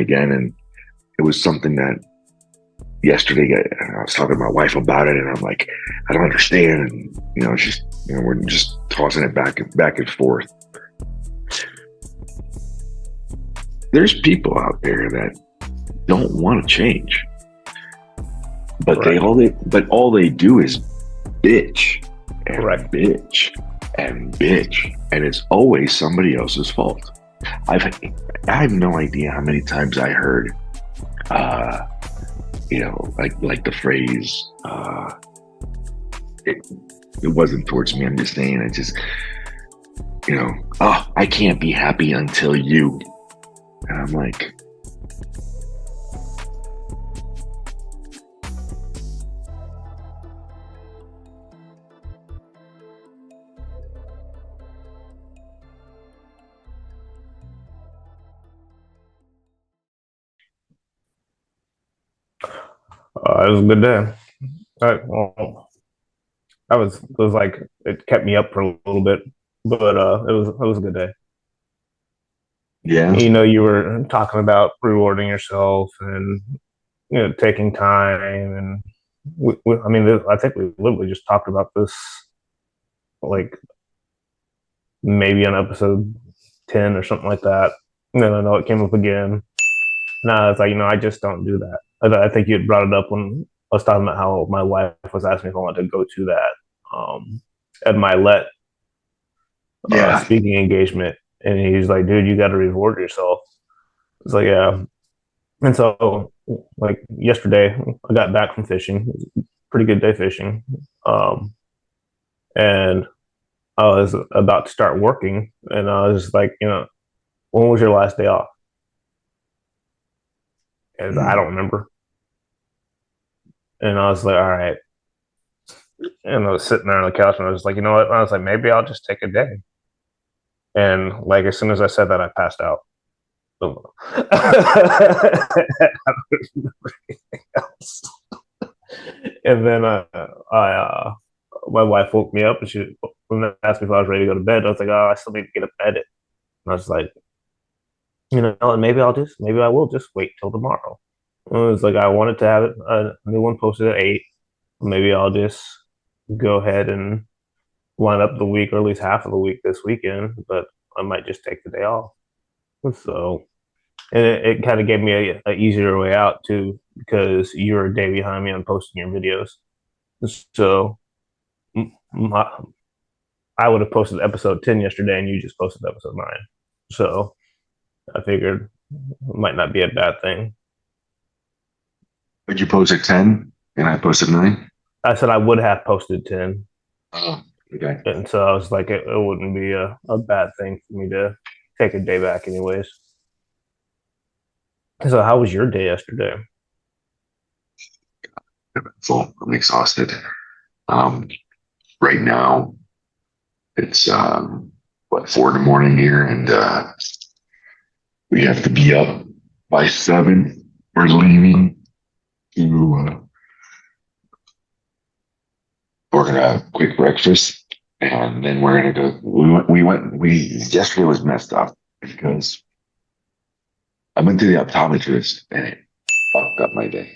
again. And it was something that yesterday I was talking to my wife about it, and I'm like, I don't understand. And, we're just tossing it back and forth. There's people out there that don't want to change, but right. all they do is bitch and Correct. bitch and bitch, and it's always somebody else's fault. I have no idea how many times I heard, like the phrase, it wasn't towards me. I'm just saying, it just, I can't be happy until you. And I'm like, It was a good day. It was like, it kept me up for a little bit, but it was a good day. yeah, You were talking about rewarding yourself and taking time, and I think we literally just talked about this, like maybe on episode 10 or something like that. And then I know it came up again. No, it's like, I just don't do that. I think you had brought it up when I was talking about how my wife was asking me if I wanted to go to that at my yeah. speaking engagement. And he's like, dude, you got to reward yourself. It's like, yeah. And so, like yesterday, I got back from fishing. Pretty good day fishing. And I was about to start working. And I was like, when was your last day off? And I don't remember. And I was like, all right. And I was sitting there on the couch and I was like, you know what? And I was like, maybe I'll just take a day. And like, as soon as I said that, I passed out. And then my wife woke me up and she asked me if I was ready to go to bed. I was like, oh, I still need to get up and edit. And I was like, and maybe I will just wait till tomorrow. And it was like, I wanted to have a new one posted at 8. Maybe I'll just go ahead and line up the week, or at least half of the week this weekend, but I might just take the day off. So, and it kind of gave me a easier way out too, because you're a day behind me on posting your videos. So I would have posted episode 10 yesterday and you just posted episode 9. So I figured it might not be a bad thing. But you posted 10 and I posted 9? I said I would have posted 10. Oh, okay. And so I was like, it wouldn't be a bad thing for me to take a day back anyways. So how was your day yesterday? Full. I'm exhausted. Right now it's 4 in the morning here, and we have to be up by 7. We're leaving to we're gonna have a quick breakfast, and then we're gonna go. Yesterday was messed up because I went to the optometrist and it fucked up my day.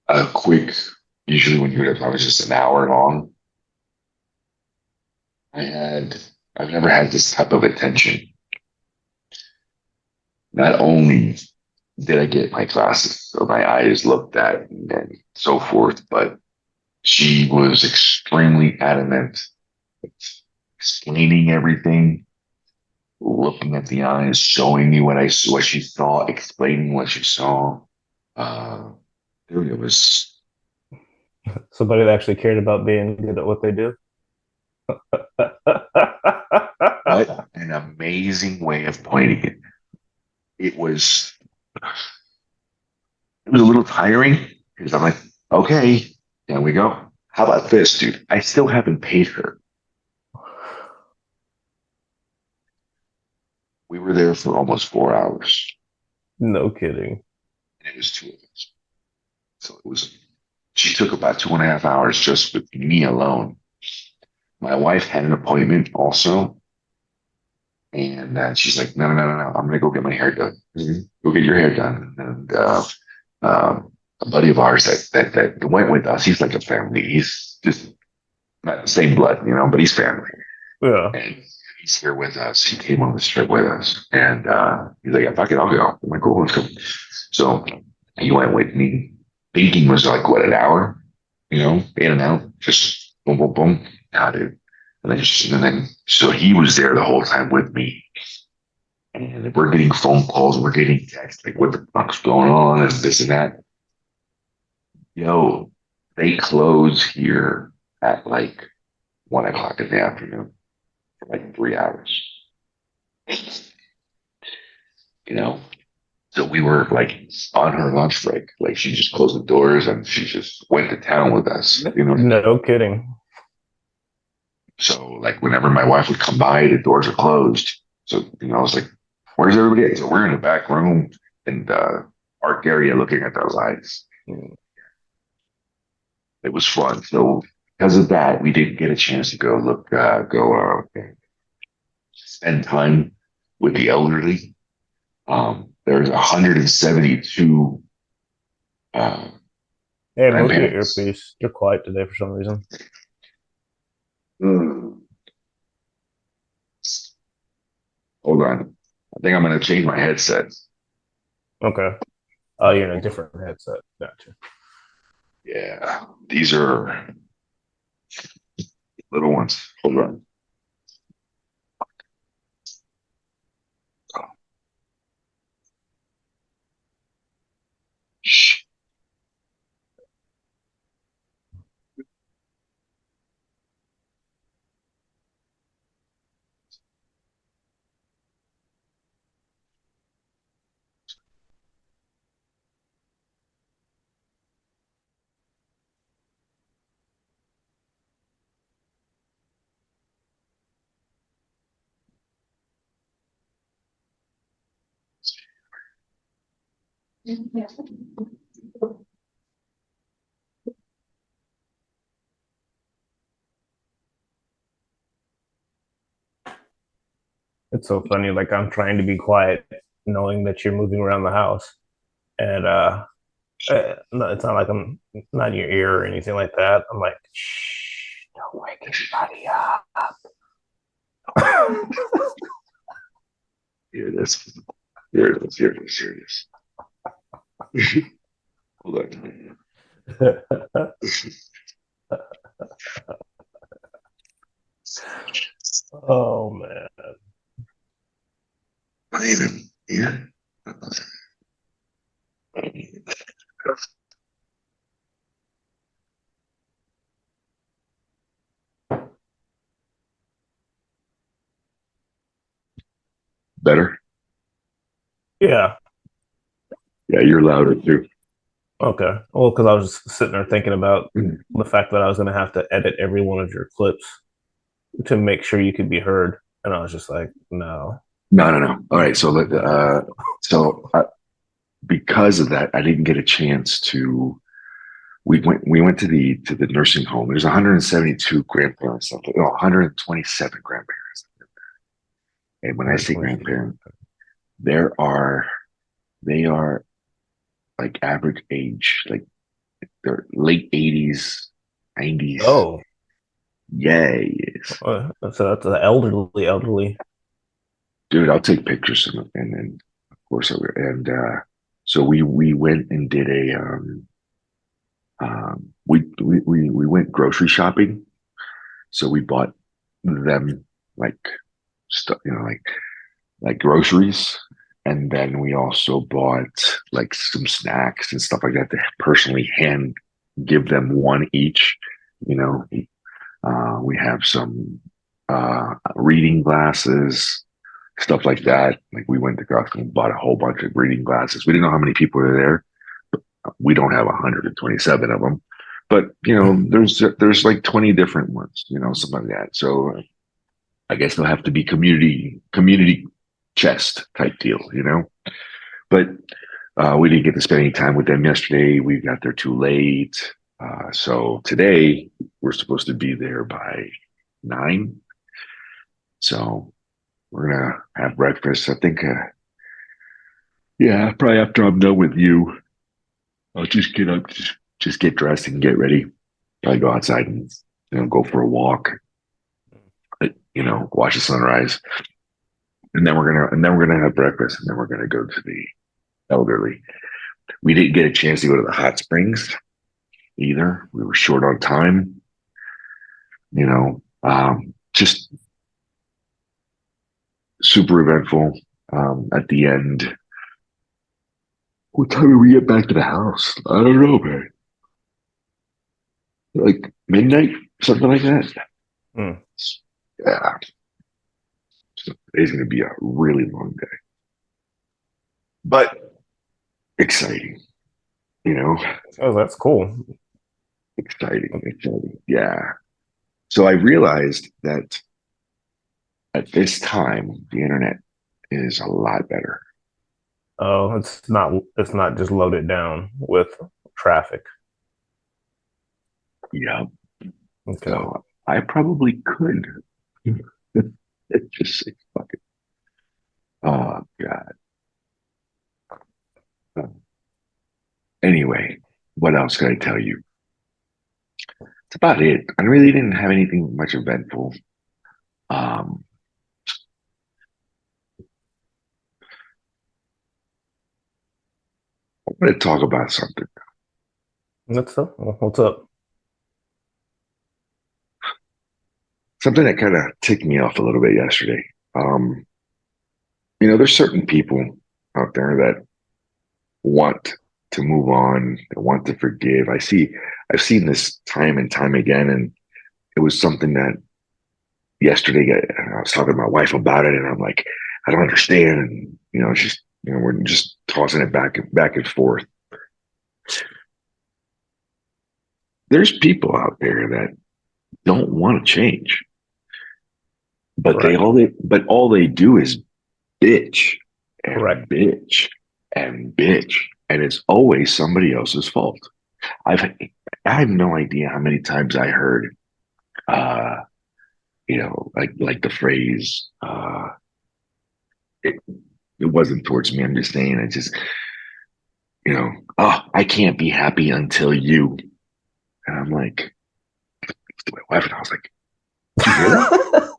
A quick, usually when you go to optometrist, just an hour long. I've never had this type of attention. Not only did I get my glasses, so my eyes looked at and so forth, but she was extremely adamant, explaining everything, looking at the eyes, showing me what she saw, explaining what she saw. Dude, it was somebody that actually cared about being good at what they do. what an amazing way of pointing it. It was a little tiring because I'm like, okay, there we go. How about this, dude? I still haven't paid her. We were there for almost 4 hours. No kidding. And it was 2 of us. So she took about 2.5 hours just with me alone. My wife had an appointment also. And she's like, no, no, no, no, no. I'm going to go get my hair done. Go get your hair done. And a buddy of ours that went with us, he's like a family. He's just not the same blood, but he's family. Yeah. And he's here with us. He came on this trip with us. And he's like, yeah, fuck it, I'll go. I'm like, cool, let's go. So he went with me. Thinking was like, what, an hour? In and out, just boom, boom, boom. Nah, dude. And then, so he was there the whole time with me. And we're getting phone calls, we're getting texts, like, what the fuck's going on, and this and that. Yo, they close here at like 1 o'clock in the afternoon for like 3 hours, you know? So we were like on her lunch break. Like she just closed the doors and she just went to town with us. No kidding. So like whenever my wife would come by, the doors are closed. So, I was like, where's everybody at? So we're in the back room in the art area looking at those lights. It was fun. So because of that, we didn't get a chance to spend time with the elderly. There's 172 Hey, move your grandparents. earpiece. You're quiet today for some reason. Mm. Hold on. I think I'm going to change my headset. Okay. Oh, you're in a different headset. Gotcha. Yeah, these are little ones. Hold on. Shh. It's so funny. Like I'm trying to be quiet, knowing that you're moving around the house, and no, it's not like I'm not in your ear or anything like that. I'm like, shh, don't wake anybody up. Here it is. Here it is. Here it is. Here it is. Hold on. Oh man. Not even here. Better? Yeah. Yeah, you're louder too. Okay. Well, because I was just sitting there thinking about No, the fact that I was going to have to edit every one of your clips to make sure you could be heard, and I was just like, no, no, no. All right. So, no. because of that, I didn't get a chance to. We went to the nursing home. There's 172 grandparents, 127 grandparents. And when I say 120. grandparent, there are they are like average age, like they're late 80s, 90s. Oh, Yes. so that's the elderly. Dude, I'll take pictures and then of course and so we went and did we went grocery shopping. So we bought them like stuff, like groceries. And then we also bought like some snacks and stuff like that to personally hand give them one each. You know, we have some reading glasses, stuff like that. Like we went to Costco and bought a whole bunch of reading glasses. We didn't know how many people were there. We don't have 127 of them, but there's like 20 different ones, something like that. So I guess they'll have to be community chest type deal. But we didn't get to spend any time with them yesterday. We got there too late. So today we're supposed to be there by 9. So we're gonna have breakfast. I think, yeah, probably after I'm done with you, I'll just get up, just get dressed and get ready. Probably go outside and go for a walk. Watch the sunrise, and then we're gonna have breakfast, and then we're gonna go to the elderly. We didn't get a chance to go to the hot springs either. We were short on time. Just super eventful. At the end, what time did we get back to the house? I don't know, man. Like midnight, something like that. Mm. Yeah, so today's going to be a really long day, but exciting. You know, Oh, that's cool. exciting. Yeah. So I realized that at this time, the internet is a lot better. Oh, it's not just loaded down with traffic. Yeah. Okay. So I probably could just say, fuck it. Oh, God. Anyway, what else could I tell you? That's about it. I really didn't have anything much eventful. Um, I want to talk about What's up? What's up? something that kind of ticked me off a little bit yesterday. Um, there's certain people out there that want to move on, that want to forgive. I've seen this time and time again, and it was something that yesterday I was talking to my wife about it, and I'm like, I don't understand, and it's just we're just tossing it back and forth. There's people out there that don't want to change, but Correct. all they do is bitch and Correct. bitch and bitch, and it's always somebody else's fault. I've I have no idea how many times I heard, uh, like the phrase, it, it wasn't towards me. I'm just saying, it just, oh, I can't be happy until you. And I'm like, to my wife, and I was like, did you hear that?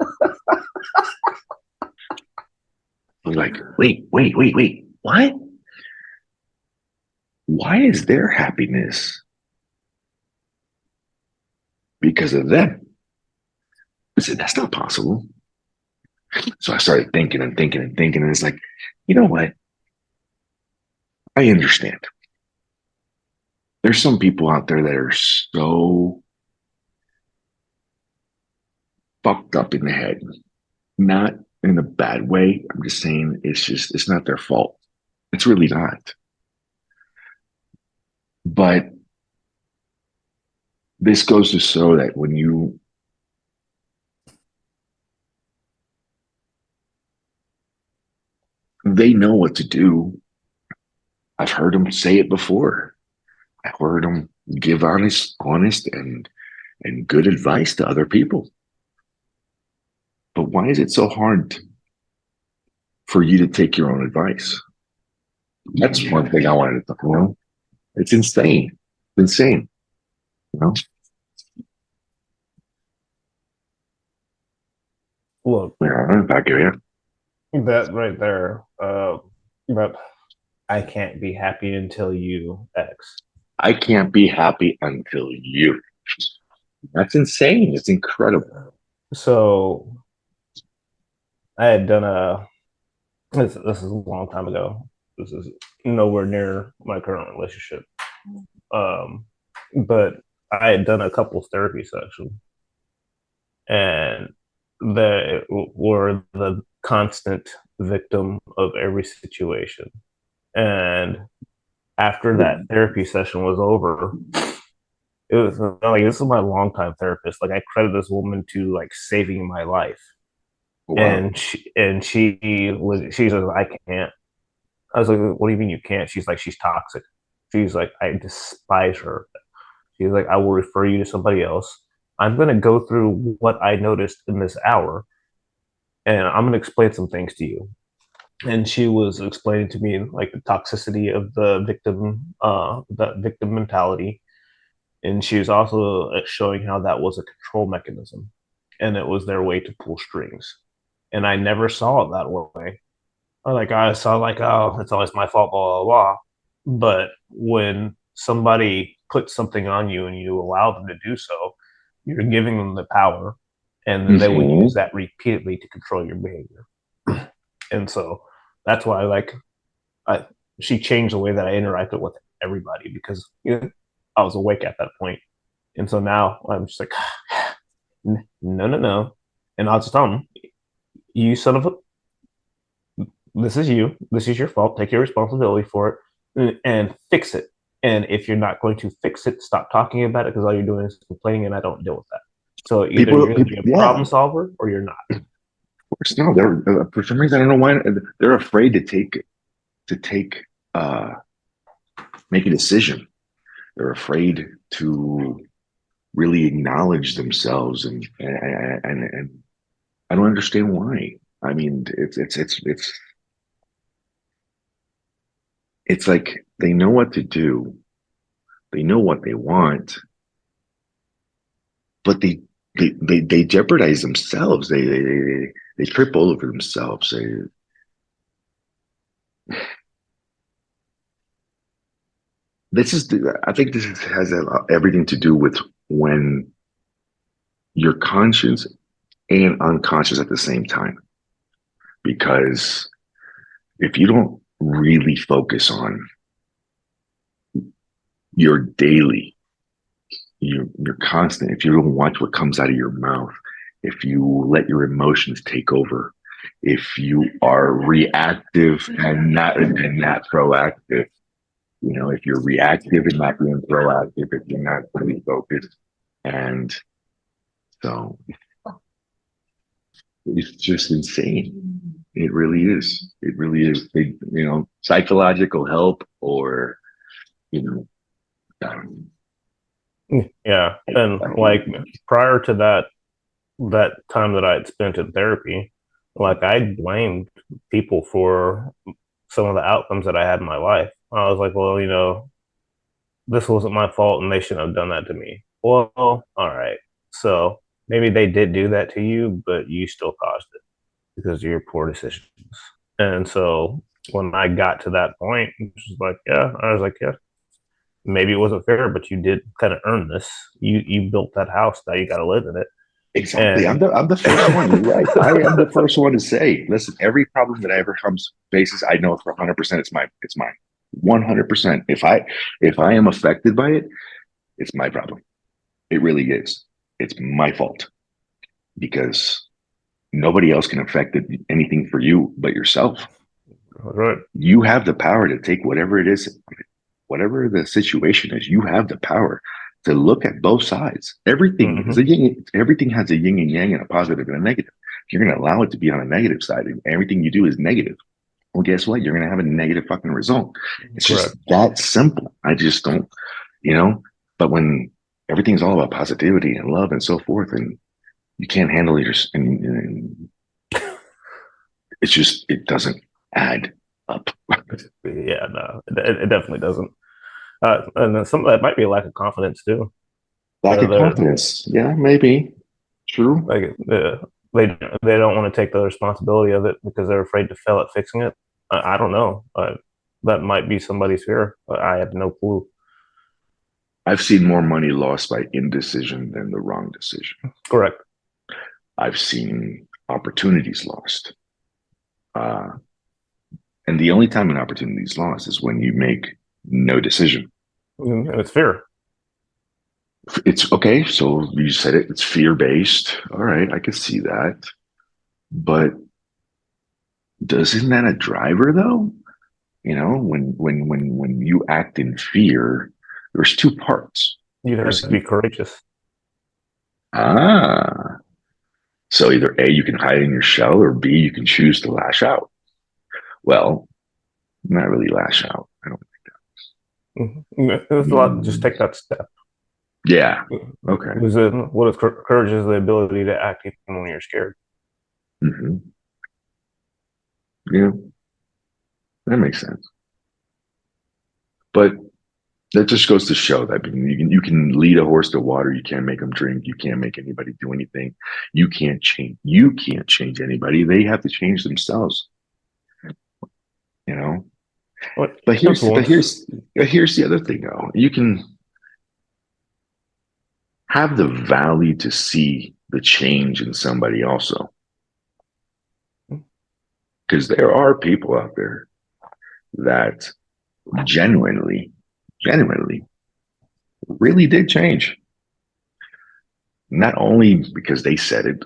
I was like, wait, what? Why is their happiness because of them? I said, that's not possible. So I started thinking and thinking and thinking, and it's like, you know what? I understand. There's some people out there that are so fucked up in the head, not in a bad way. I'm just saying it's not their fault. It's really not. But this goes to show that when they know what to do. I've heard them say it before. I heard them give honest and good advice to other people. But why is it so hard for you to take your own advice? That's one thing I wanted to know. It's insane. It's insane. You know? Look, Yeah, back here. that right there. But I can't be happy until you X. I can't be happy until you. That's insane. It's incredible. So I had done this is a long time ago. This is nowhere near my current relationship. Um, but I had done a couple therapy sessions, and they were the constant victim of every situation. And after that therapy session was over, it was like this is my longtime therapist. Like I credit this woman to like saving my life. Wow. And she says I can't. I was like, what do you mean you can't? She's like, she's toxic. She's like, I despise her. She's like, I will refer you to somebody else. I'm gonna go through what I noticed in this hour, and I'm going to explain some things to you. And she was explaining to me like the toxicity of the victim mentality. And she was also showing how that was a control mechanism and it was their way to pull strings. And I never saw it that way. Like I saw like, oh, it's always my fault, blah, blah, blah. But when somebody puts something on you and you allow them to do so, you're giving them the power, and then they will use Mm-hmm. that repeatedly to control your behavior. And so that's why like I she changed the way that I interacted with everybody because I was awake at that point. And so now I'm just like, no, no, no. And I'll just tell them, you son of a, this is you. This is your fault. Take your responsibility for it and fix it. And if you're not going to fix it, stop talking about it because all you're doing is complaining and I don't deal with that. So either you're going to be a Yeah, problem solver or you're not. of course. No, they're for some reason I don't know why they're afraid to take make a decision. They're afraid to really acknowledge themselves, and I don't understand why. I mean, it's like they know what to do, they know what they want, but they jeopardize themselves. They trip all over themselves. I think has everything to do with when you're conscious and unconscious at the same time. Because if you don't really focus on your daily, your constant, if you don't watch what comes out of your mouth, if you let your emotions take over, if you are reactive and not proactive, if you're reactive and not being proactive, if you're not really focused, and so it's just insane. It really is. It really is. Psychological help or you know, Yeah. And like prior to that time that I had spent in therapy, like I blamed people for some of the outcomes that I had in my life. I was like, well, this wasn't my fault and they shouldn't have done that to me. Well, all right. So maybe they did do that to you, but you still caused it because of your poor decisions. And so when I got to that point, it was like, yeah, I was like, yeah, maybe it wasn't fair, but you did kind of earn this. You built that house, now you got to live in it. exactly. And I'm the first one. You're right. I am the first one to say, listen, every problem that I ever comes faces, I know for 100% it's mine. 100%. If I am affected by it, it's my problem. It really is. It's my fault because nobody else can affect anything for you but yourself. right. You have the power to take whatever it is, whatever the situation is. You have the power to look at both sides. Everything is Mm-hmm. a yin. Everything has a yin and yang and a positive and a negative. If you're going to allow it to be on a negative side, and everything you do is negative, well, guess what? You're going to have a negative fucking result. It's just Correct. that simple. I just don't, you know. But when everything's all about positivity and love and so forth, and you can't handle your, and it's just it doesn't add up. Yeah, no, it definitely doesn't. And then some of that might be a lack of confidence too. Lack of They're confidence. Yeah, maybe. True. like they they don't want to take the responsibility of it because they're afraid to fail at fixing it. I don't know. That might be somebody's fear. I have no clue. I've seen more money lost by indecision than the wrong decision. Correct. I've seen opportunities lost. Uh, and the only time an opportunity is lost is when you make no decision. And it's fear. It's okay. So you said it, it's fear based. All right. I can see that. But isn't that a driver though? When you act in fear, there's two parts. You'd have There's to be courageous. ah, so either A, you can hide in your shell, or B, you can choose to lash out. Well, not really lash out. I don't. There's a lot. Just Mm, take that step. yeah. Okay. What is courage? Is the ability to act even when you're scared. Hmm. Yeah, that makes sense. But that just goes to show that you can lead a horse to water. You can't make them drink. You can't make anybody do anything. You can't change. You can't change anybody. They have to change themselves. You know. What But here's but influence? here's here's the other thing though. You can have the valley to see the change in somebody also, because there are people out there that genuinely, genuinely, really did change. Not only because they said it,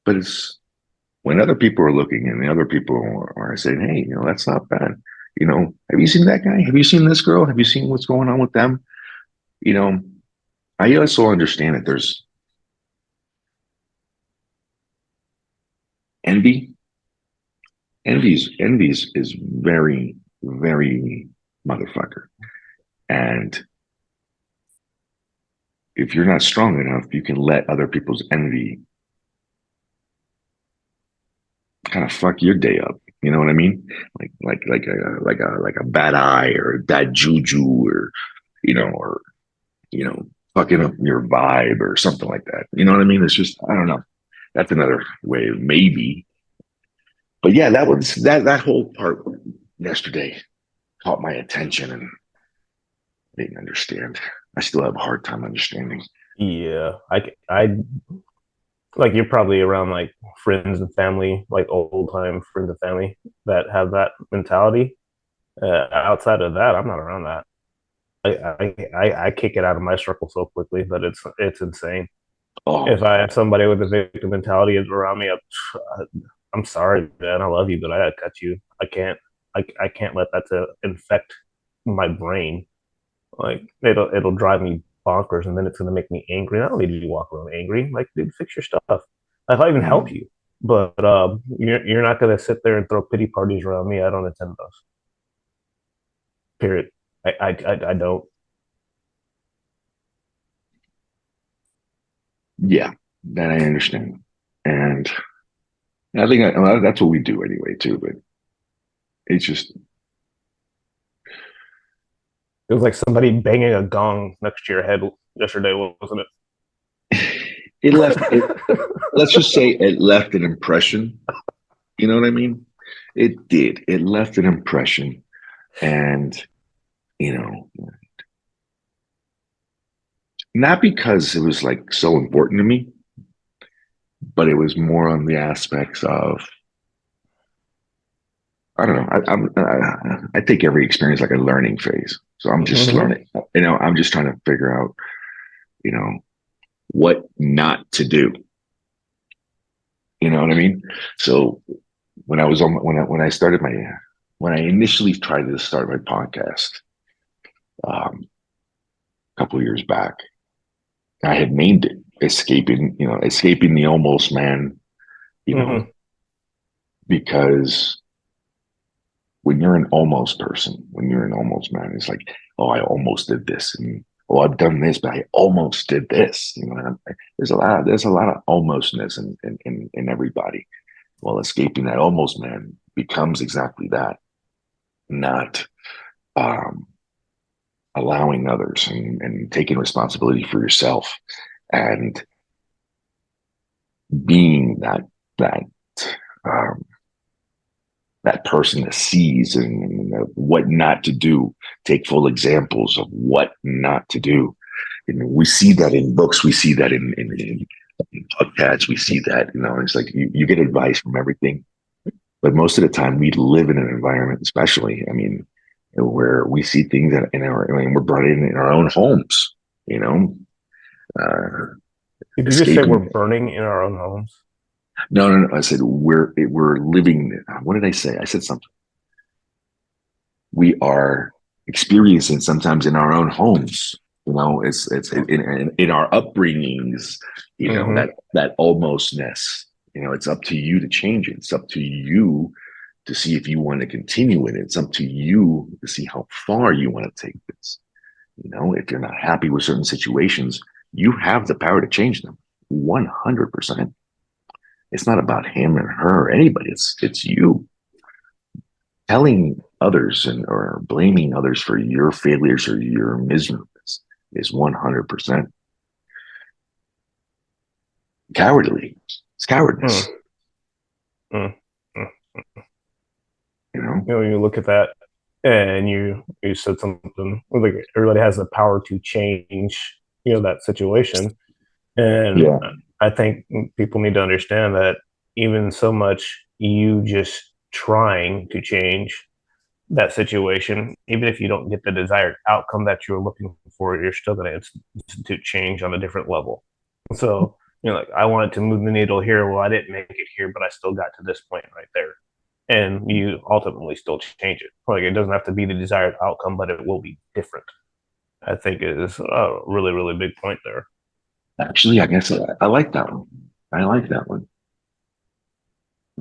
but it's when other people are looking and the other people are saying, "Hey, that's not bad." Have you seen that guy? Have you seen this girl? Have you seen what's going on with them? You know, I also understand that there's envy. Envy's is very, very motherfucker. And if you're not strong enough, you can let other people's envy kind of fuck your day up. You know what I mean? Like a bad eye or a bad juju or fucking up your vibe or something like that. You know what I mean? It's just I don't know. That's another way of maybe. But yeah, that whole part yesterday caught my attention and I didn't understand. I still have a hard time understanding. Yeah, I like you're probably around like friends and family, like old time friends and family that have that mentality. Outside of that, I'm not around that. I kick it out of my circle so quickly that it's insane. Oh, If I have somebody with a victim mentality around me, I'm sorry, man. I love you, but I gotta cut you. I can't let that to infect my brain. Like it'll drive me bonkers, and then it's gonna make me angry. I don't need you to walk around angry. Like, dude, fix your stuff. Like, I'll even help mm, you, but you're not gonna sit there and throw pity parties around me. I don't attend those. Period. I don't. yeah, that I understand. And I think well, that's what we do anyway, too. But it's just, It was like somebody banging a gong next to your head yesterday, wasn't it left it. it? Let's just say it left an impression. You know what I mean? It did. It left an impression. And, you know, not because it was like so important to me, but it was more on the aspects of, I don't know. I take every experience like a learning phase. So I'm just Mm-hmm. learning. I'm just trying to figure out, you know, what not to do. You know what I mean? So when I was on when I started my when I initially tried to start my podcast a couple of years back, I had named it escaping the almost man, you know, Mm-hmm. because when you're an almost person, when you're an almost man, it's like, oh, I almost did this, and oh, I've done this, but I almost did this. There's a lot of almostness in everybody. Well, escaping that almost man becomes exactly that, not um, allowing others and taking responsibility for yourself and being that um, that person that sees and what not to do. Take full examples of what not to do. And we see that in books. We see that in podcasts. We see that, it's like you get advice from everything. But most of the time, we live in an environment, especially, I mean, where we see things we're brought in our own homes, you know, uh, Did you just say we're escaping. burning in our own homes? No, no, no. I said, we're living. What did I say? I said something. We are experiencing sometimes in our own homes. It's in our upbringings. Mm-hmm. That almostness. It's up to you to change it. It's up to you to see if you want to continue with it. It's up to you to see how far you want to take this. If you're not happy with certain situations, you have the power to change them. 100%. It's not about him or her or anybody. It's you. telling others and or blaming others for your failures or your miseries is 100% cowardly. It's Mm, cowardness, mm, mm. you know? When you look at that, and you said something like everybody has the power to change, that situation, and Yeah. I think people need to understand that even so much you just trying to change that situation, even if you don't get the desired outcome that you're looking for, you're still going to institute change on a different level. So, like I wanted to move the needle here. Well, I didn't make it here, but I still got to this point right there. And you ultimately still change it. Like it doesn't have to be the desired outcome, but it will be different. I think is a really, really big point there. Actually, I guess I like that one. I like that one.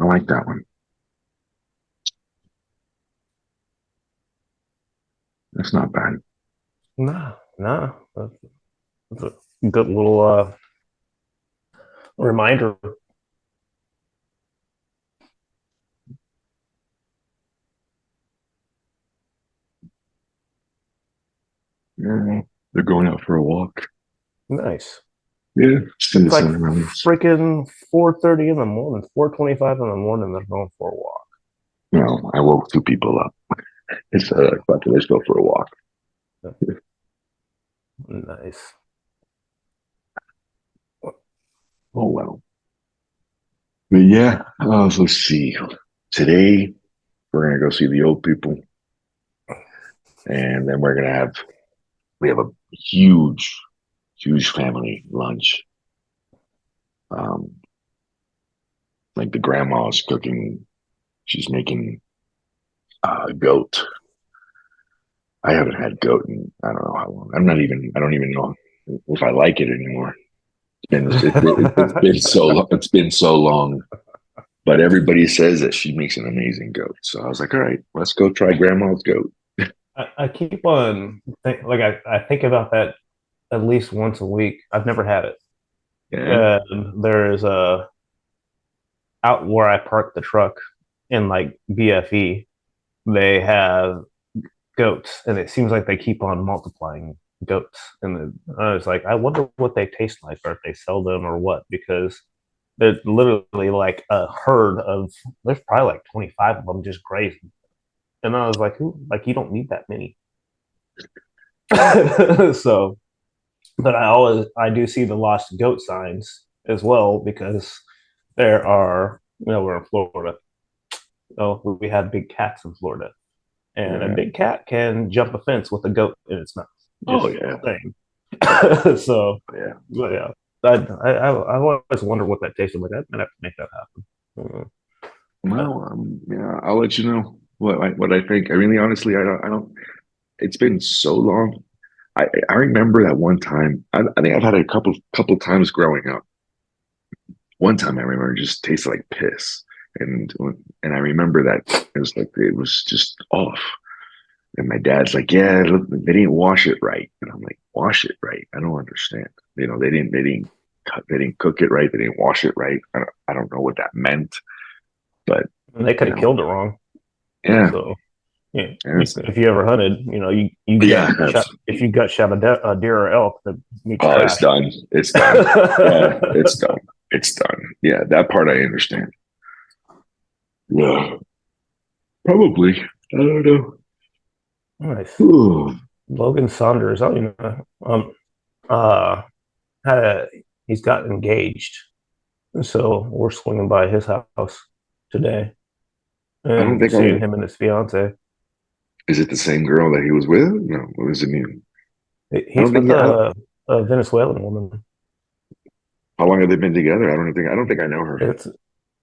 I like that one. That's not bad. Nah, nah. That's a good little reminder. Yeah. They're going out for a walk. Nice. Yeah. Send It's us like some rounds. freaking 4:30 in the morning, 4:25 in the morning. They're going for a walk. No, I woke two people up. It's let's go for a walk. Nice. Oh well. But yeah, so let's see. Today we're gonna go see the old people, and then we have a huge, huge family lunch. Um, like the grandma's cooking. She's making goat. I haven't had goat in I don't know how long. I don't even know if I like it anymore. It's been so long. It's been so long. But everybody says that she makes an amazing goat. So I was like, all right, let's go try grandma's goat. I keep on I think about that at least once a week. I've never had it. Yeah. And there's a out where I park the truck in like BFE, they have goats, and it seems like they keep on multiplying goats. And I was like, I wonder what they taste like, or if they sell them, or what, because there's literally like a herd of. There's probably like 25 of them just grazing, and I was like, who? Like, you don't need that many. So, but I do see the lost goat signs as well because there are, we're in Florida. Oh, we have big cats in Florida, and a Yeah. big cat can jump a fence with a goat in its mouth. Oh Just yeah. saying. So, Yeah. but yeah, I always wonder what that tasted like. I might have to make that happen. Uh, Well, yeah, I'll let you know what I think. I really, honestly, I don't. It's been so long. I remember that one time. I think I've had it a couple times growing up. One time I remember it just tasted like piss, and and I remember that it was just off. And my dad's like, "Yeah, look, they didn't wash it right," and I'm like, "Wash it right? I don't understand. They didn't cook it right. They didn't wash it right. I don't know what that meant, but and they could you have know, killed it wrong. yeah, So yeah, yeah, if you ever hunted, you yeah. gut shot. If you gut shot a deer or elk, the meat's Oh, it's trash. done. It's done. Yeah, it's done. It's done. Yeah, that part I understand. Yeah, probably. I don't know. Nice. Ooh. Logan Saunders. Oh, uh, had a he's got engaged, so we're swinging by his house today I don't and think seeing him and his fiance. is it the same girl that he was with? No, it was it new? I He's don't think with he, a Venezuelan woman. how long have they been together? I don't think I know her. It's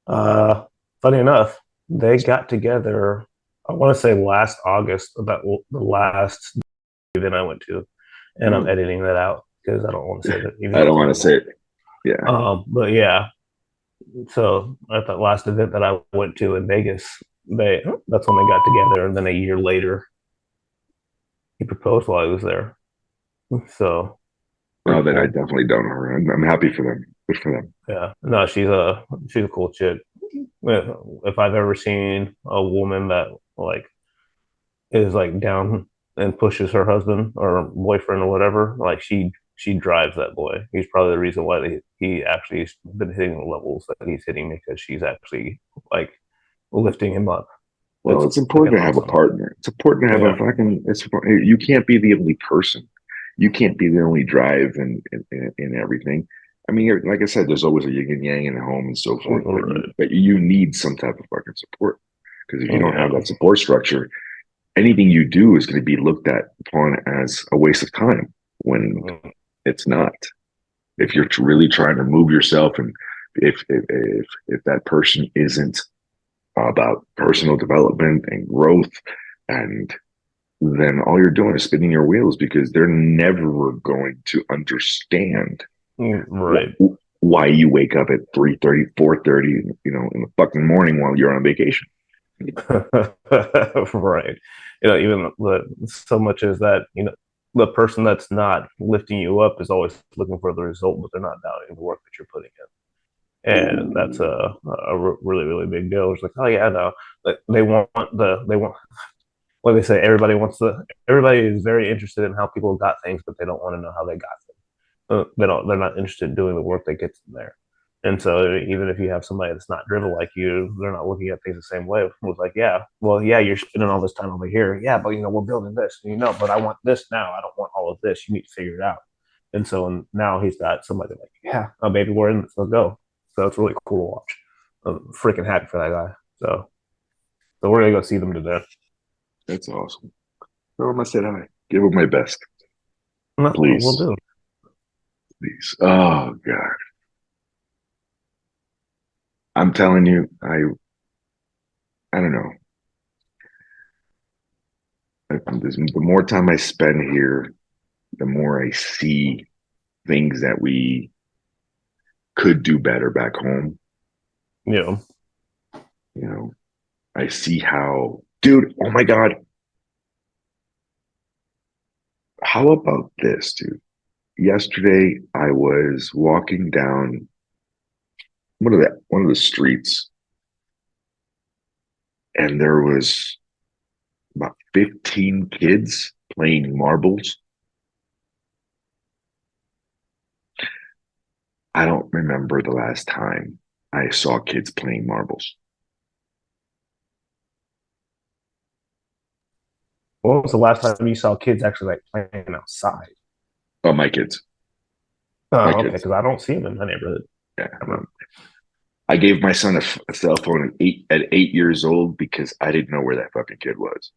uh, funny enough, they got together. I want to say last August, about the last event I went to, and I'm Oh, editing that out because I don't want to say the I don't event's want to name. say it. Yeah. But yeah, so at that last event that I went to in Vegas, they that's when they got together, and then a year later, he proposed while I was there. So Oh, pretty then I cool. definitely don't know her. I'm happy for them. Good for them. Yeah, no, she's a cool chick. If I've ever seen a woman that like is like down and pushes her husband or boyfriend or whatever, like she drives that boy. He's probably the reason why he actually has been hitting the levels that he's hitting because she's actually like lifting him up. Well, It's it's important fucking to have a awesome. partner. It's important to have a Yeah. fucking. You can't be the only person. You can't be the only drive and everything. I mean, like I said, there's always a yin and yang in the home and so forth, but Right. you need some type of fucking support because if you don't have Yeah. that support structure, anything you do is going to be looked at upon as a waste of time when it's not. If you're really trying to move yourself, and if that person isn't about personal development and growth, and then all you're doing is spinning your wheels because they're never going to understand Right. why you wake up at 3:30, 4:30, in the fucking morning while you're on vacation. Right. Even so much as that, the person that's not lifting you up is always looking for the result, but they're not doubting the work that you're putting in. And that's Ooh, a really, really big deal. It's like, oh yeah, no, they want what they say. Everybody is very interested in how people got things, but they don't want to know how they got them. They're not interested in doing the work that gets them there. And so even if you have somebody that's not driven like you, they're not looking at things the same way. It was like, yeah, well, yeah, you're spending all this time over here. Yeah, but we're building this, but I want this now. I don't want all of this. You need to figure it out. And so now he's got somebody like, yeah, oh baby, we're in this. Let's go. So it's really cool to watch. I'm freaking happy for that guy. So we're gonna go see them today. that's awesome. Tell him I said hi. Give him my best, No, we'll please, do. please. Oh God, I'm telling you, I don't know. The more time I spend here, the more I see things that we could do better back home. Yeah. You know, I see how, dude. Oh my God, how about this, dude? Yesterday, I was walking down one of the streets, and there was about 15 kids playing marbles. I don't remember the last time I saw kids playing marbles. When was the last time you saw kids actually like playing outside? Oh, my kids, my Oh, okay, kids. because I don't see them in my neighborhood. Yeah, I no. don't I gave my son a cell phone at 8 years old because I didn't know where that fucking kid was.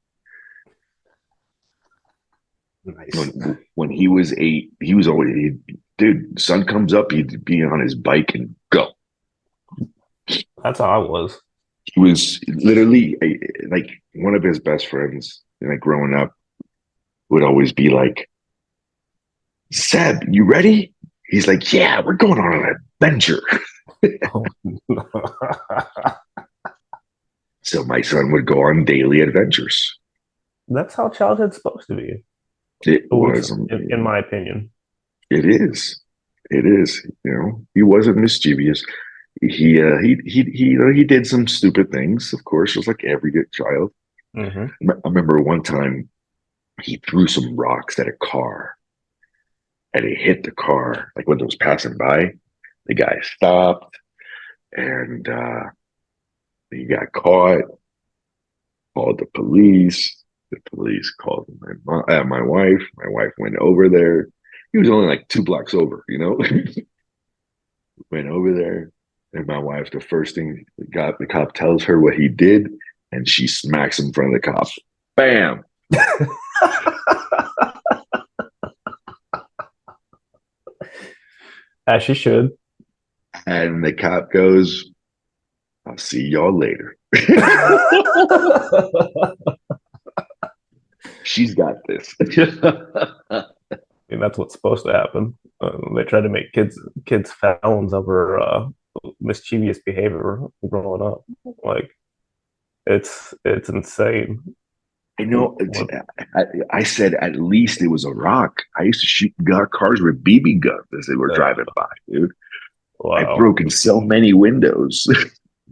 know. Nice. When he was 8, he was always, dude, sun comes up, he'd be on his bike and go. That's how I was. He was literally like one of his best friends, like growing up, would always be like, Seb, you ready? He's like, yeah, we're going on an adventure. So my son would go on daily adventures. That's how childhood's supposed to be. It Oh, it's was, in my opinion. it is, it is. He wasn't mischievous. He did some stupid things, of course, just like every good child. Hmm. I remember one time he threw some rocks at a car, and it hit the car. Like when it was passing by, the guy stopped, and he got caught. Called the police. The police called my wife. My wife went over there. He was only like 2 blocks over. Went over there, and my wife, the first thing the cop tells her what he did, and she smacks him in front of the cop. Bam! As she should. And the cop goes, "I'll see y'all later." She's got this. And that's what's supposed to happen. They try to make kids felons over mischievous behavior growing up. Like it's insane. I know. I said at least it was a rock. I used to shoot cars with BB guns as they were driving by, dude. I've Wow. broken so many windows.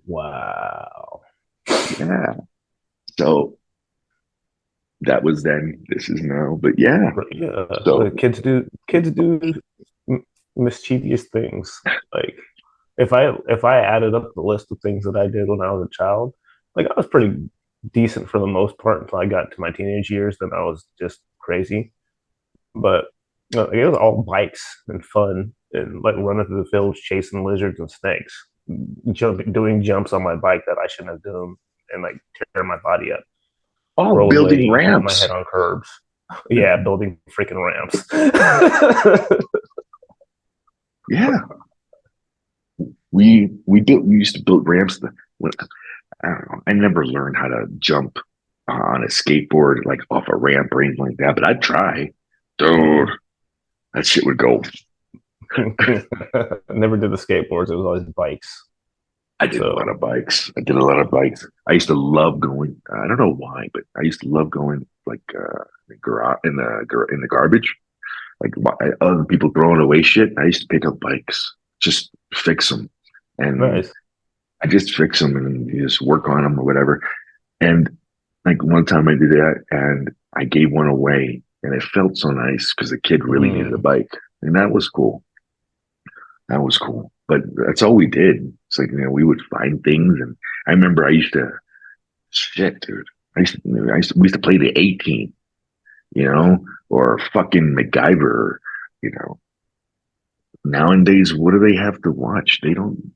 Wow. Yeah. So that was then, this is now. But yeah, Yeah, so but kids do mischievous things. Like if I added up the list of things that I did when I was a child, like I was pretty decent for the most part until I got to my teenage years. Then I was just crazy. But it was all bikes and fun and like running through the fields, chasing lizards and snakes, doing jumps on my bike that I shouldn't have done, and like tearing my body up, oh, building rollerblading, hitting my head ramps. on curbs. Yeah, building freaking ramps. Yeah, we used to build ramps. When, I don't know. I never learned how to jump on a skateboard like off a ramp or anything like that. But I'd try. Dude, that shit would go. Never did the skateboards. It was always bikes. I did a lot So of bikes. I did a lot of bikes. I used to love going. I don't know why, but I used to love going like the garage in the garbage. Like other people throwing away shit. I used to pick up bikes, just fix them, and nice. I just fix them and you just work on them or whatever. And like one time I did that, and I gave one away, and it felt so nice because the kid really needed a Mm. bike, and that was cool. That was cool. But that's all we did. It's like, we would find things. And I remember I used to, shit, dude. We used to play the 18, or fucking MacGyver, you know. Nowadays, what do they have to watch? They don't,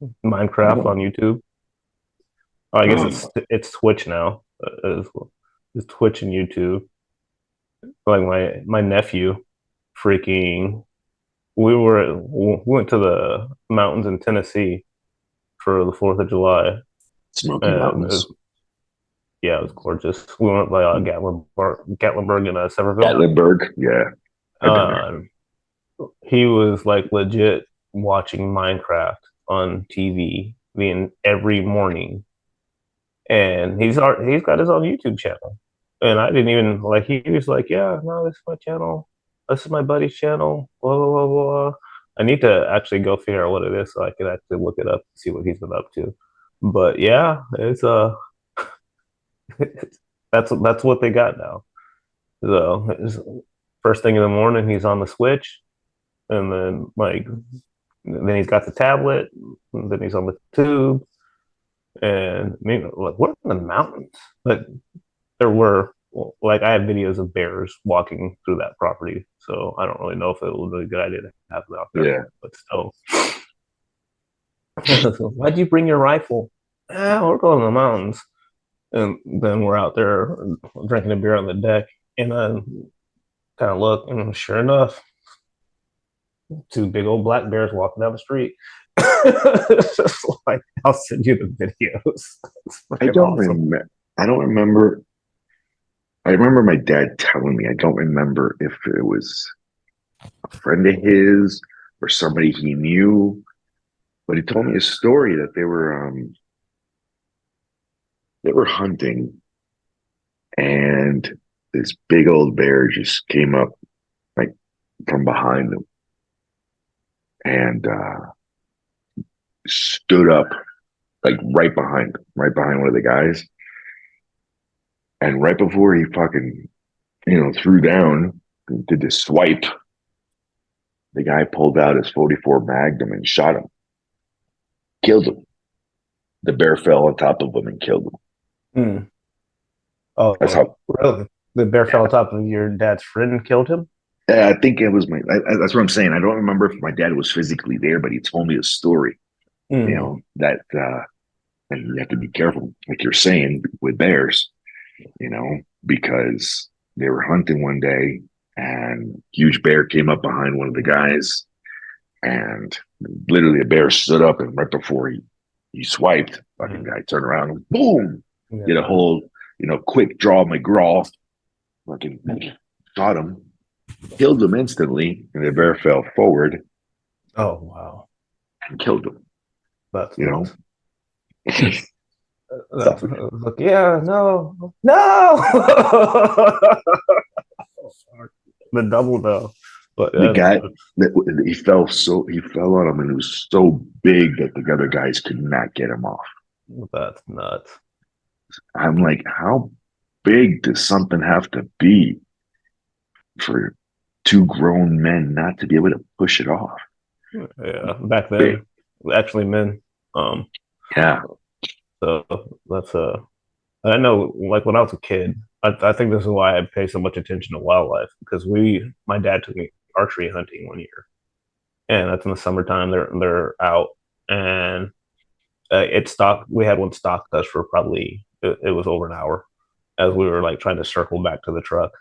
I Minecraft don't, on YouTube. Oh, I guess um, it's Twitch now. It's Twitch and YouTube. Like my nephew, freaking. We went to the mountains in Tennessee for the Fourth of July, Smoky and Mountains, yeah, it was gorgeous. We went by Gatlinburg in Sevierville. Gatlinburg. Yeah, I've been there. Um, he was like legit watching Minecraft on TV every morning, and he's got his own YouTube channel. And I didn't even like. He was like, "Yeah, no, this is my channel. This is my buddy's channel." Blah blah blah blah. I need to actually go figure out what it is so I can actually look it up and see what he's been up to. But yeah, it's that's what they got now. So first thing in the morning, he's on the Switch, and then he's got the tablet, and then he's on the tube, and maybe like we're in the mountains. Like there were like I have videos of bears walking through that property, so I don't really know if it was a good idea to have them out there. Yeah. But still, why'd you bring your rifle? We're going to the mountains, and then we're out there drinking a beer on the deck, and then kind of look, and sure enough, two big old black bears walking down the street. It's just like I'll send you the videos. It's I freaking don't awesome. remember. I don't remember. I remember my dad telling me. I don't remember if it was a friend of his or somebody he knew, but he told me a story that they were hunting, and this big old bear just came up like from behind them and stood up like right behind one of the guys. And right before he fucking, threw down, did this swipe, the guy pulled out his 44 Magnum and shot him, killed him. The bear fell on top of him and killed him. Hmm. That's Oh, how. really? The bear fell Yeah, on top of your dad's friend and killed him? I think it was That's what I'm saying. I don't remember if my dad was physically there, but he told me a story. Hmm. That and you have to be careful, like you're saying, with bears. Because they were hunting one day, and huge bear came up behind one of the guys, and literally a bear stood up, and right before he swiped, fucking Hmm. guy turned around and boom, did a Yeah. whole quick draw McGraw, fucking shot him, killed him instantly, and the bear fell forward Oh, wow. and killed him. That's You know, nuts. That's stuff. like, yeah, no, no. The double though, but The that's guy that he fell on him, and it was so big that the other guys could not get him off. that's nuts. I'm like, how? big does something have to be for two grown men not to be able to push it off? Yeah, back Big. then, actually men. Um, Yeah. so that's I know, like when I was a kid, I think this is why I pay so much attention to wildlife because my dad took me archery hunting one year, and that's in the summertime. They're out, and it stopped. We had one stalk us for probably it was over an hour as we were like trying to circle back to the truck,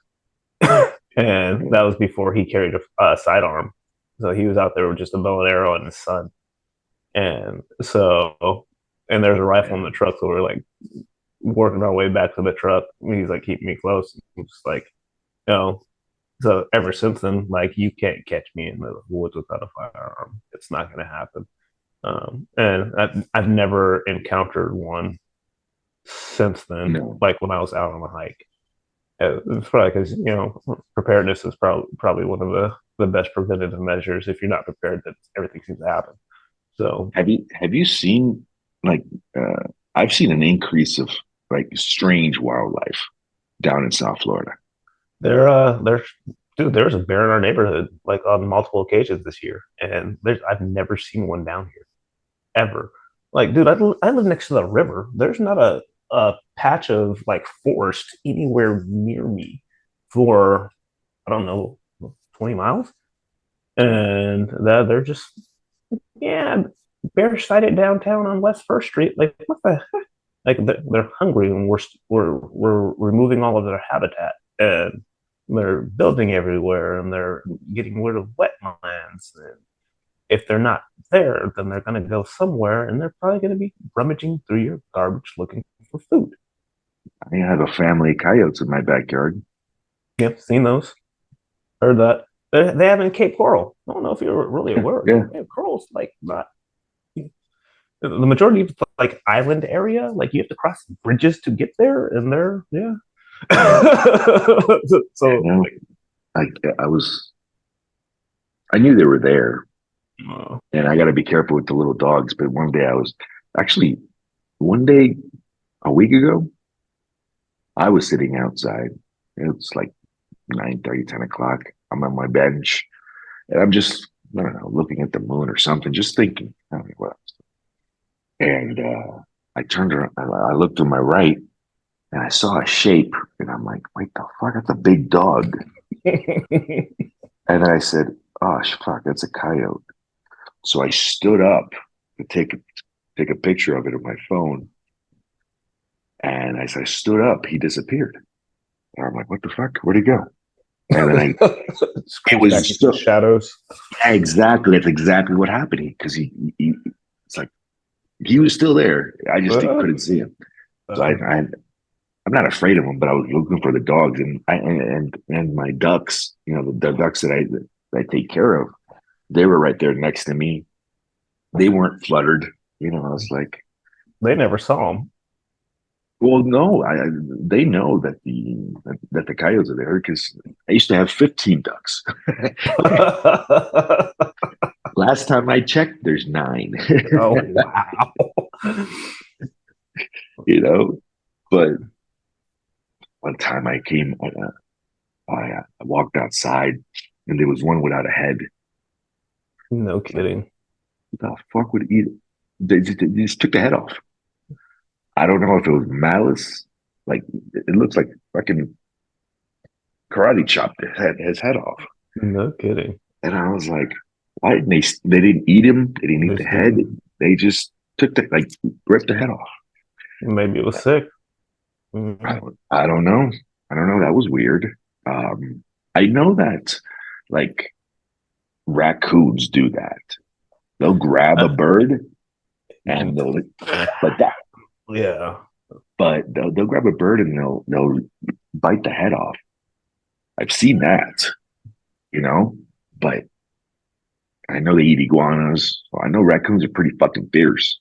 and that was before he carried a sidearm, so he was out there with just a bow and arrow and his son, and so and there's a rifle in the truck, so we're like working our way back to the truck. He's like keeping me close. I'm just like, you know. So ever since then, like you can't catch me in the woods without a firearm. It's not going to happen. And I've never encountered one since then. No. Like when I was out on a hike, it's probably because preparedness is probably one of the best preventative measures. If you're not prepared, that everything seems to happen. So Have you seen like I've seen an increase of like strange wildlife down in South Florida. there's dude, there's a bear in our neighborhood like on multiple occasions this year, and I've never seen one down here ever. Like, dude, I live next to the river. There's not a patch of like forest anywhere near me for I don't know 20 miles, and that they're just yeah, bear sighted downtown on West First Street. Like, what the heck? Like they're hungry, and we're removing all of their habitat, and they're building everywhere, and they're getting rid of wetlands. And if they're not there, then they're going to go somewhere, and they're probably going to be rummaging through your garbage looking for food. I have a family of coyotes in my backyard. Yep, seen those. Heard that. They have in Cape Coral. I don't know if you're really aware. Yeah. They have corals like not the majority of like island area. Like you have to cross bridges to get there, and they're yeah. You So know, like, I I was I knew they were there, uh, and I got to be careful with the little dogs. But actually one day a week ago, I was sitting outside. It's like 9:30, 10 o'clock. I'm on my bench, and I'm just I don't know looking at the moon or something, just thinking. I don't know what. And I turned around. I looked to my right, and I saw a shape, and I'm like, "Wait, the fuck! That's a big dog." And then I said, "Oh fuck, that's a coyote." So I stood up to take a picture of it on my phone, and as I stood up, he disappeared. And I'm like, "What the fuck? Where'd he go?" And then it creeps back was into the so shadows. yeah, exactly. That's exactly what happened because it's like he was still there. I just Uh, couldn't see him. So uh, I'm not afraid of them, but I was looking for the dogs and my ducks. The ducks that I take care of. They were right there next to me. They weren't fluttered. I was like, they never saw him. well, no, they know that the coyotes are there because I used to have 15 ducks. Last time I checked, there's nine. Oh wow! you know, but one time I walked outside and there was one without a head. No Like, kidding. who the fuck would eat it? They just took the head off. I don't know if it was malice. Like it looks like fucking karate chopped his head off. No kidding. And I was like, why didn't they didn't eat him? They didn't eat the This head. didn't. They just took ripped the head off. Maybe it was sick. I don't know. I don't know. That was weird. I know that like raccoons do that. They'll grab a bird and but that Yeah. but they'll grab a bird and they'll bite the head off. I've seen that, you know, but I know they eat iguanas. So I know raccoons are pretty fucking fierce,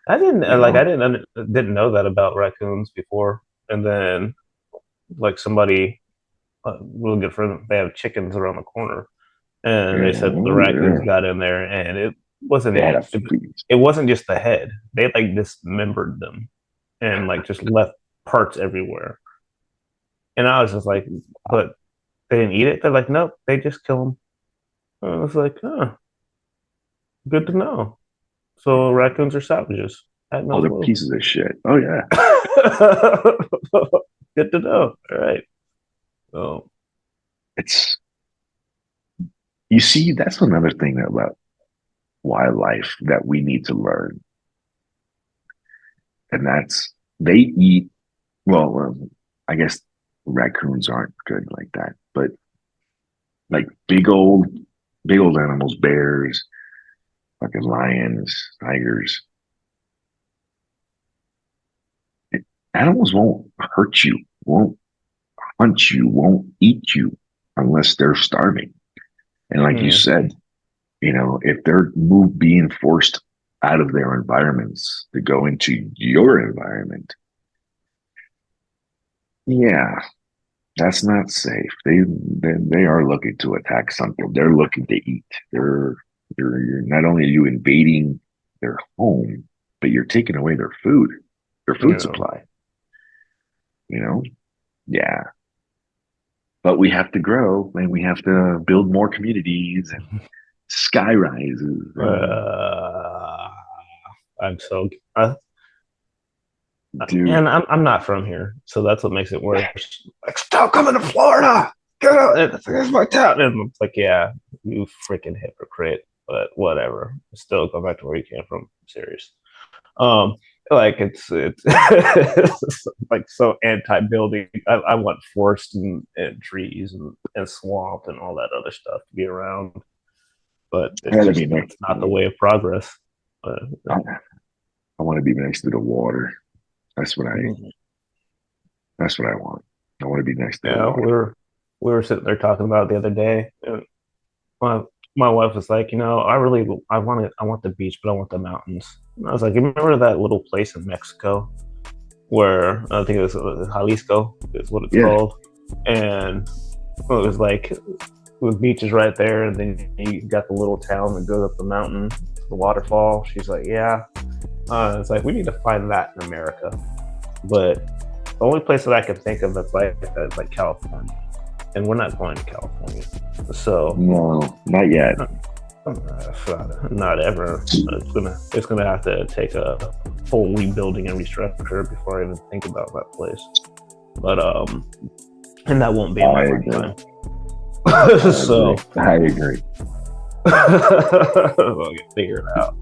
I didn't you like know. didn't know that about raccoons before, and then like somebody, a really good friend, they have chickens around the corner, and they Yeah, said the oh, raccoons yeah. got in there, and They wasn't had a it, it wasn't just the head; they like dismembered them and like just left parts everywhere. And I was just like, but they didn't eat it. They're like, nope, they just kill them. I was like, huh, good to know. So raccoons are savages. I had no Oh, they're clue. pieces of shit. Oh yeah. Good to know. All right. So It's you see, that's another thing about wildlife that we need to learn. And that's they eat well, I guess raccoons aren't good like that, but like big old animals, bears, fucking lions, tigers. Animals won't hurt you, won't hunt you, won't eat you unless they're starving. And like you mm, said, if they're being forced out of their environments to go into your environment, yeah, that's not safe. They are looking to attack something. They're looking to eat. You're not only are you invading their home, but you're taking away their you food know, supply. You know, yeah. But we have to grow, and we have to build more communities and sky rises, and uh, I'm so dude, and I'm not from here, so that's what makes it worse. Like, stop coming to Florida. Get out. It's my town. And it's like, yeah, you freaking hypocrite. But whatever. Still go back to where you came from. I'm serious. Um, like it's like so anti-building. I want forest and trees and swamp and all that other stuff to be around, but I it's gotta just be next. it's not the way of progress. But I, I want to be next to the water. That's what I. That's what I want. I want to be next to the yeah, water. we were sitting there talking about it the other day. And my wife was like, I want the beach, but I want the mountains. And I was like, you remember that little place in Mexico where I think it was Jalisco is what it's Yeah, called, and it was like the beach is right there, and then you got the little town that goes up the mountain, the waterfall. She's like, yeah. It's like we need to find that in America, but the only place that I can think of that's like that is like California, and we're not going to California, so no, not yet. not ever. It's gonna have to take a full rebuilding and restructure before I even think about that place. But and that won't be in I my agree. lifetime. I So agree. I agree. we'll figure it out.